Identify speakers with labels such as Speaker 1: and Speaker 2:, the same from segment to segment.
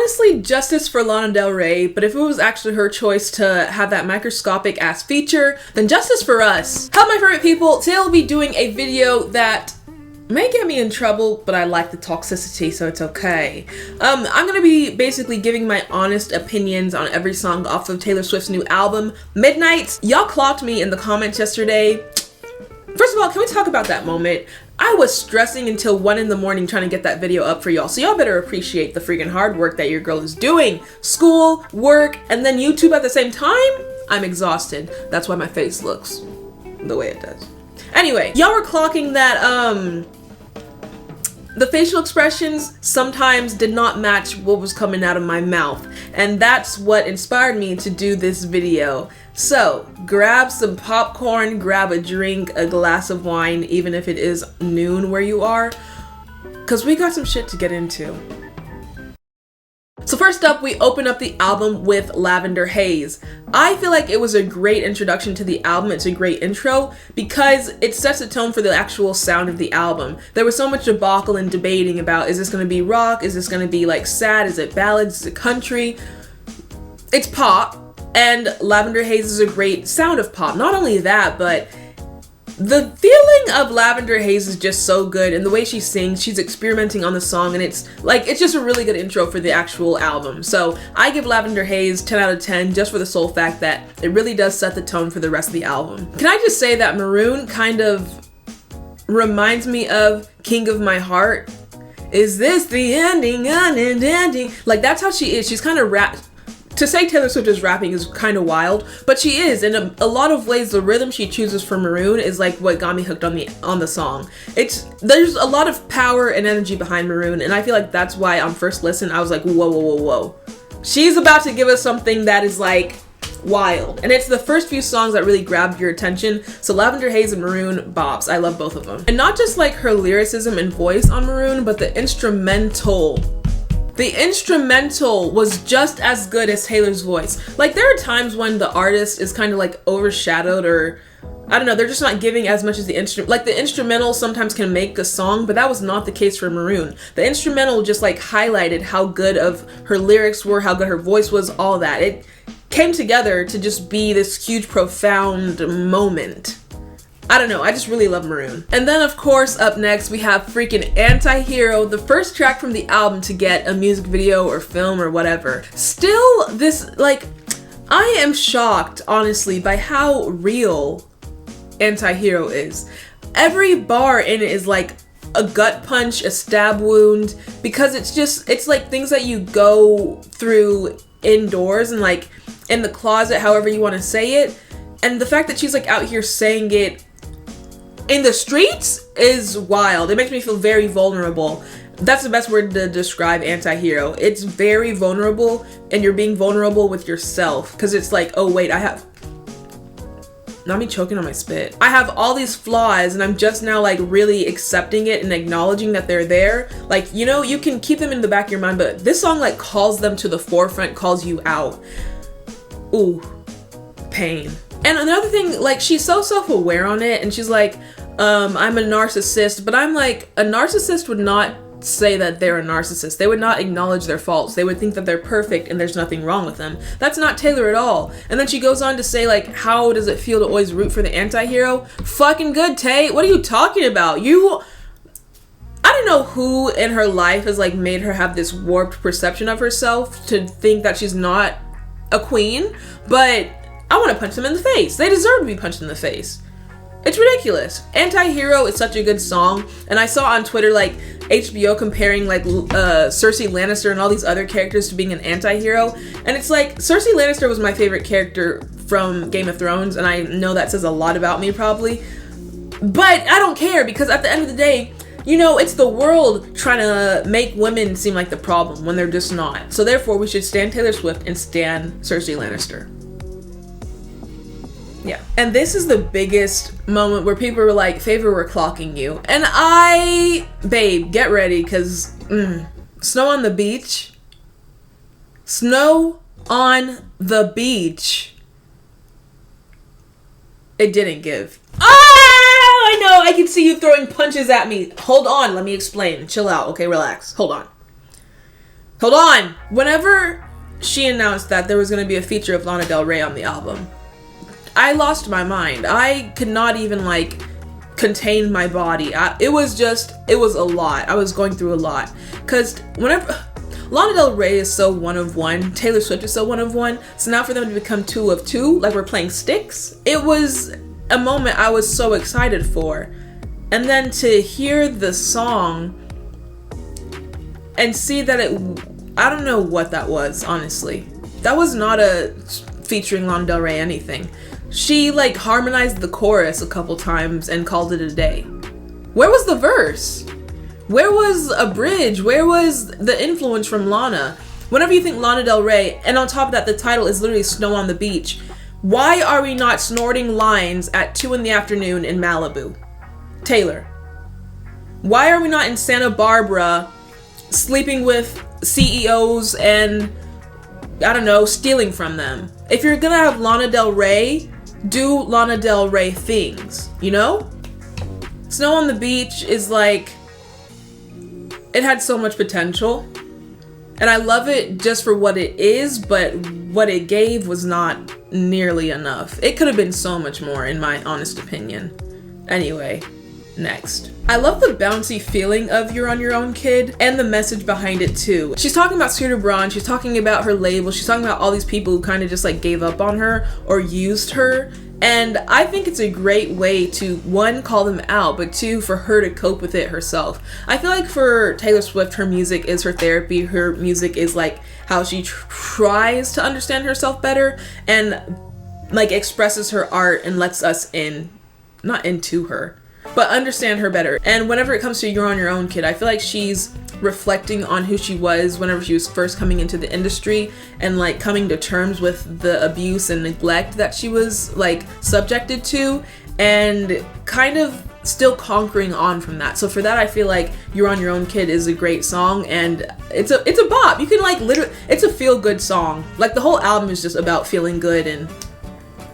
Speaker 1: honestly, justice for Lana Del Rey, but if it was actually her choice to have that microscopic ass feature, then justice for us. Hello, my favorite people. Today I'll be doing a video that may get me in trouble, but I like the toxicity, so it's okay. I'm gonna be basically giving my honest opinions on every song off of Taylor Swift's new album, Midnight. Y'all clocked me in the comments yesterday. First of all, can we talk about that moment? I was stressing until 1 in the morning trying to get that video up for y'all, so y'all better appreciate the freaking hard work that your girl is doing. School, work, and then YouTube at the same time? I'm exhausted. That's why my face looks the way it does. Anyway, y'all were clocking that, the facial expressions sometimes did not match what was coming out of my mouth, and that's what inspired me to do this video. So, grab some popcorn, grab a drink, a glass of wine, even if it is noon where you are, because we got some shit to get into. So first up, we open up the album with Lavender Haze. I feel like it was a great introduction to the album. It's a great intro because it sets the tone for the actual sound of the album. There was so much debacle and debating about, is this going to be rock? Is this going to be like sad? Is it ballads? Is it country? It's pop, and Lavender Haze is a great sound of pop. Not only that, but the feeling of Lavender Haze is just so good, and the way she sings, she's experimenting on the song, and it's just a really good intro for the actual album. So I give Lavender Haze 10 out of 10 just for the sole fact that it really does set the tone for the rest of the album. Can I just say that Maroon kind of reminds me of King of My Heart? Is this the ending? Unending? Like, that's how she is. She's kind of to say Taylor Swift is rapping is kind of wild, but she is. In a lot of ways, the rhythm she chooses for Maroon is like what got me hooked on the song. There's a lot of power and energy behind Maroon, and I feel like that's why on first listen I was like, whoa, whoa, whoa, whoa. She's about to give us something that is like wild, and it's the first few songs that really grabbed your attention. So Lavender Haze and Maroon, bops. I love both of them, and not just like her lyricism and voice on Maroon, but the instrumental. The instrumental was just as good as Taylor's voice. Like, there are times when the artist is kind of like overshadowed, or I don't know, they're just not giving as much as the instrument. Like, the instrumental sometimes can make a song, but that was not the case for Maroon. The instrumental just like highlighted how good of her lyrics were, how good her voice was, all that. It came together to just be this huge, profound moment. I don't know, I just really love Maroon. And then of course, up next, we have freaking Antihero, the first track from the album to get a music video or film or whatever. Still, I am shocked, honestly, by how real Antihero is. Every bar in it is like a gut punch, a stab wound, because it's like things that you go through indoors and like in the closet, however you want to say it. And the fact that she's like out here saying it in the streets is wild. It makes me feel very vulnerable. That's the best word to describe Antihero. It's very vulnerable, and you're being vulnerable with yourself, because it's like, oh wait, not me choking on my spit. I have all these flaws, and I'm just now like really accepting it and acknowledging that they're there. Like, you know, you can keep them in the back of your mind, but this song like calls them to the forefront, calls you out. Ooh, pain. And another thing, like, she's so self-aware on it, and she's like, I'm a narcissist, but I'm like, a narcissist would not say that they're a narcissist. They would not acknowledge their faults. They would think that they're perfect and there's nothing wrong with them. That's not Taylor at all. And then she goes on to say, like, how does it feel to always root for the anti-hero? Fucking good, Tay. What are you talking about? I don't know who in her life has like made her have this warped perception of herself to think that she's not a queen, but I want to punch them in the face. They deserve to be punched in the face. It's ridiculous. Antihero is such a good song, and I saw on Twitter like HBO comparing like Cersei Lannister and all these other characters to being an anti-hero, and it's like Cersei Lannister was my favorite character from Game of Thrones, and I know that says a lot about me probably, but I don't care, because at the end of the day, you know, it's the world trying to make women seem like the problem when they're just not. So therefore, we should stan Taylor Swift and stan Cersei Lannister. Yeah. And this is the biggest moment where people were like, Favour, we're clocking you. And babe, get ready, because snow on the beach. Snow on the beach. It didn't give. Oh, I know, I can see you throwing punches at me. Hold on, let me explain. Chill out, okay, relax. Hold on. Hold on! Whenever she announced that there was going to be a feature of Lana Del Rey on the album, I lost my mind. I could not even like contain my body. It was a lot. I was going through a lot. Cause whenever Lana Del Rey is so one of one, Taylor Swift is so one of one, so now for them to become two of two, like we're playing sticks, it was a moment I was so excited for. And then to hear the song and see that I don't know what that was, honestly. That was not a featuring Lana Del Rey anything. She like harmonized the chorus a couple times and called it a day. Where was the verse? Where was a bridge? Where was the influence from Lana? Whenever you think Lana Del Rey, and on top of that, the title is literally Snow on the Beach. Why are we not snorting lines at 2 in the afternoon in Malibu? Taylor. Why are we not in Santa Barbara sleeping with CEOs and, I don't know, stealing from them? If you're gonna have Lana Del Rey, do Lana Del Rey things, you know? Snow on the Beach is like, it had so much potential. And I love it just for what it is, but what it gave was not nearly enough. It could have been so much more, in my honest opinion. Anyway, next. I love the bouncy feeling of You're on Your Own, Kid, and the message behind it too. She's talking about Scooter Braun, she's talking about her label, she's talking about all these people who kind of just like gave up on her or used her. And I think it's a great way to, one, call them out, but two, for her to cope with it herself. I feel like for Taylor Swift, her music is her therapy. Her music is like how she tries to understand herself better and like expresses her art and lets us in, not into her, but understand her better. And whenever it comes to You're on Your Own, Kid, I feel like she's reflecting on who she was whenever she was first coming into the industry and like coming to terms with the abuse and neglect that she was like subjected to and kind of still conquering on from that. So for that, I feel like You're on Your Own, Kid is a great song and it's a bop. You can like literally, it's a feel good song. Like the whole album is just about feeling good, and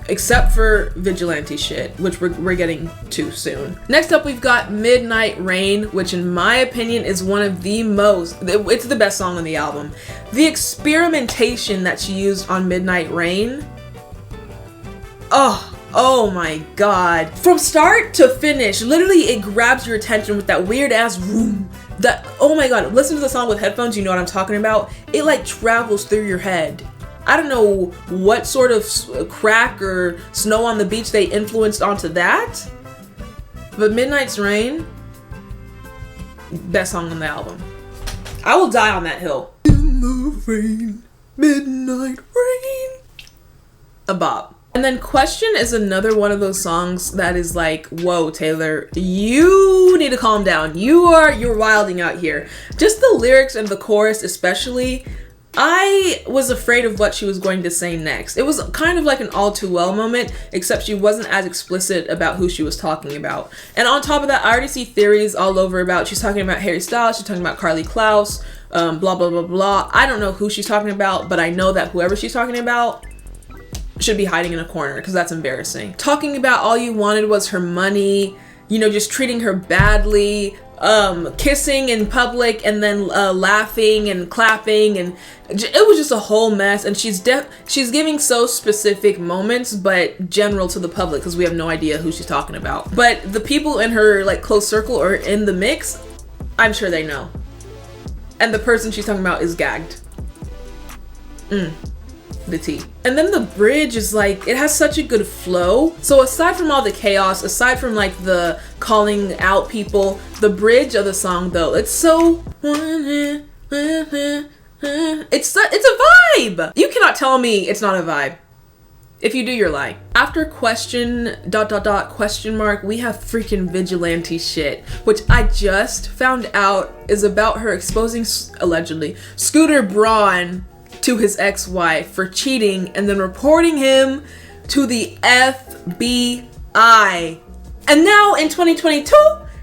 Speaker 1: except for Vigilante shit, which we're getting to soon. Next up, we've got Midnight Rain, which in my opinion is one of the most, it's the best song on the album. The experimentation that she used on Midnight Rain, oh my god. From start to finish, literally it grabs your attention with that weird ass room. That, oh my god, listen to the song with headphones, you know what I'm talking about. It like travels through your head. I don't know what sort of crack or Snow on the Beach they influenced onto that, but Midnight's Rain, best song on the album. I will die on that hill. In the rain, midnight rain. A bop. And then Question is another one of those songs that is like, whoa, Taylor, you need to calm down. You're wilding out here. Just the lyrics and the chorus especially, I was afraid of what she was going to say next. It was kind of like an all too well moment, except she wasn't as explicit about who she was talking about. And on top of that, I already see theories all over about she's talking about Harry Styles, she's talking about Carly Klaus, blah, blah, blah, blah. I don't know who she's talking about, but I know that whoever she's talking about should be hiding in a corner because that's embarrassing. Talking about all you wanted was her money, you know, just treating her badly, kissing in public and then laughing and clapping, and it was just a whole mess. And she's giving so specific moments but general to the public because we have no idea who she's talking about. But the people in her like close circle or in the mix, I'm sure they know. And the person she's talking about is gagged. The tea. And then the bridge is like, it has such a good flow. So aside from all the chaos, aside from like the calling out people, the bridge of the song though, it's so, it's a vibe. You cannot tell me it's not a vibe. If you do, you're lying. After question, ... question mark, we have freaking Vigilante shit, which I just found out is about her exposing, allegedly, Scooter Braun to his ex-wife for cheating and then reporting him to the FBI. And now in 2022,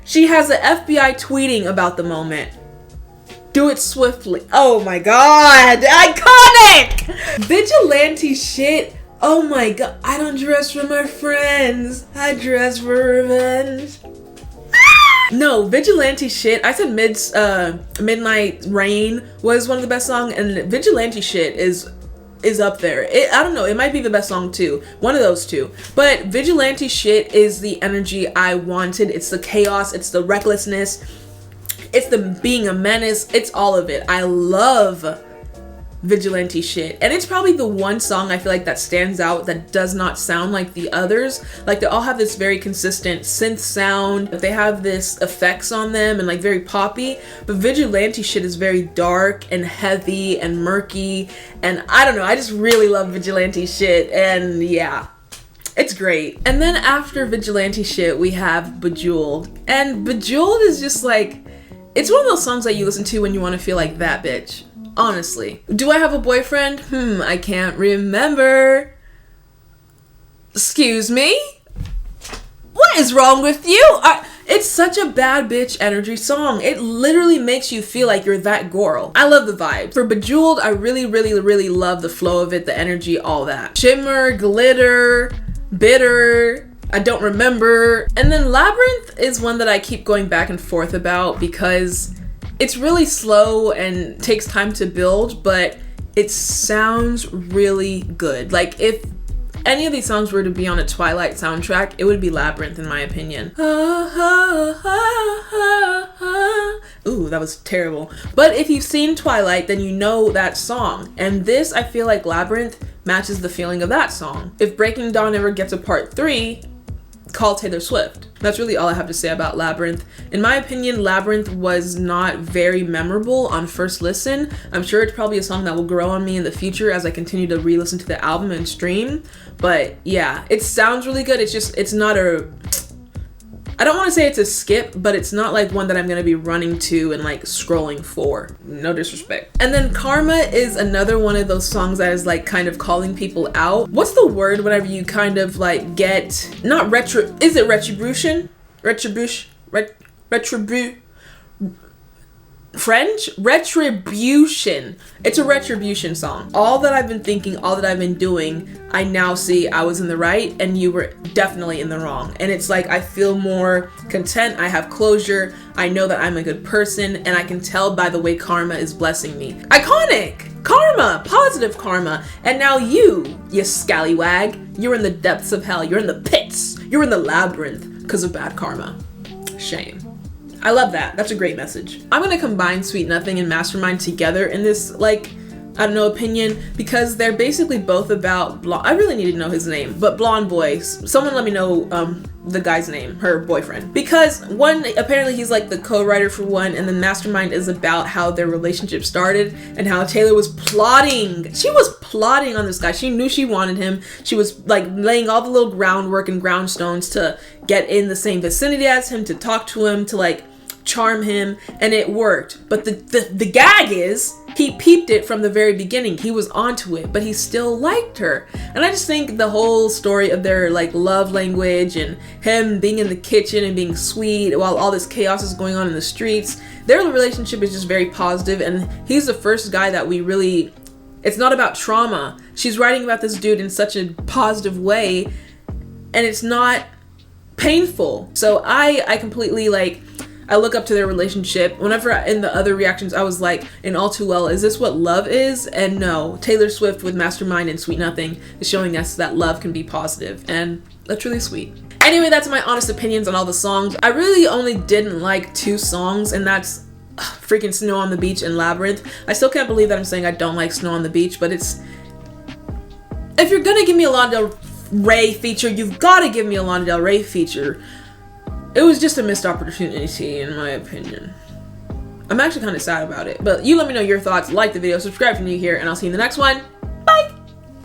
Speaker 1: she has the FBI tweeting about the moment. Do it swiftly. Oh my god, iconic! Vigilante shit. Oh my god, I don't dress for my friends, I dress for revenge. No, Vigilante shit. I said Midnight Rain was one of the best songs, and Vigilante shit is up there. I don't know, it might be the best song too. One of those two. But Vigilante shit is the energy I wanted. It's the chaos, it's the recklessness, it's the being a menace, it's all of it. I love Vigilante shit. And it's probably the one song I feel like that stands out that does not sound like the others. Like, they all have this very consistent synth sound. They have this effects on them and like very poppy. But Vigilante shit is very dark and heavy and murky. And I don't know, I just really love Vigilante shit. And yeah, it's great. And then after Vigilante shit, we have Bejeweled. And Bejeweled is just like, it's one of those songs that you listen to when you want to feel like that bitch. Honestly. Do I have a boyfriend? I can't remember. Excuse me? What is wrong with you? It's such a bad bitch energy song. It literally makes you feel like you're that girl. I love the vibe. For Bejeweled, I really, really, really love the flow of it, the energy, all that. Shimmer, glitter, bitter, I don't remember. And then Labyrinth is one that I keep going back and forth about because it's really slow and takes time to build, but it sounds really good. Like, if any of these songs were to be on a Twilight soundtrack, it would be Labyrinth in my opinion. Ooh, that was terrible. But if you've seen Twilight, then you know that song. And this, I feel like Labyrinth matches the feeling of that song. If Breaking Dawn ever gets a part 3, call Taylor Swift. That's really all I have to say about Labyrinth. In my opinion, Labyrinth was not very memorable on first listen. I'm sure it's probably a song that will grow on me in the future as I continue to re-listen to the album and stream. But yeah, it sounds really good. It's not a, I don't want to say it's a skip, but it's not like one that I'm going to be running to and like scrolling for. No disrespect. And then Karma is another one of those songs that is like kind of calling people out. What's the word whenever you kind of like get, not is it retribution? Retribution. It's a retribution song. All that I've been thinking, all that I've been doing, I now see I was in the right and you were definitely in the wrong. And it's like, I feel more content, I have closure, I know that I'm a good person, and I can tell by the way karma is blessing me. Iconic! Karma! Positive karma! And now you scallywag, you're in the depths of hell, you're in the pits, you're in the labyrinth because of bad karma. Shame. I love that. That's a great message. I'm gonna combine Sweet Nothing and Mastermind together in this, like, I don't know, opinion, because they're basically both about I really need to know his name, but blonde boys. Someone let me know the guy's name, her boyfriend. Because one, apparently he's like the co-writer for one, and then Mastermind is about how their relationship started and how Taylor was plotting. She was plotting on this guy. She knew she wanted him. She was like laying all the little groundwork and groundstones to get in the same vicinity as him, to talk to him, to like charm him, and it worked. But the gag is, he peeped it from the very beginning. He was onto it, but he still liked her. And I just think the whole story of their like love language and him being in the kitchen and being sweet while all this chaos is going on in the streets, their relationship is just very positive. And he's the first guy that we really, it's not about trauma. She's writing about this dude in such a positive way, and it's not painful. So I completely like, I look up to their relationship. Whenever in the other reactions, I was like, in All Too Well, is this what love is? And no, Taylor Swift with Mastermind and Sweet Nothing is showing us that love can be positive, and that's really sweet. Anyway, that's my honest opinions on all the songs. I really only didn't like 2 songs, and that's freaking Snow on the Beach and Labyrinth. I still can't believe that I'm saying I don't like Snow on the Beach, but it's, if you're gonna give me a Lana Del Rey feature, you've gotta give me a Lana Del Rey feature. It was just a missed opportunity, in my opinion. I'm actually kind of sad about it. But you let me know your thoughts. Like the video, subscribe if you're new here, and I'll see you in the next one.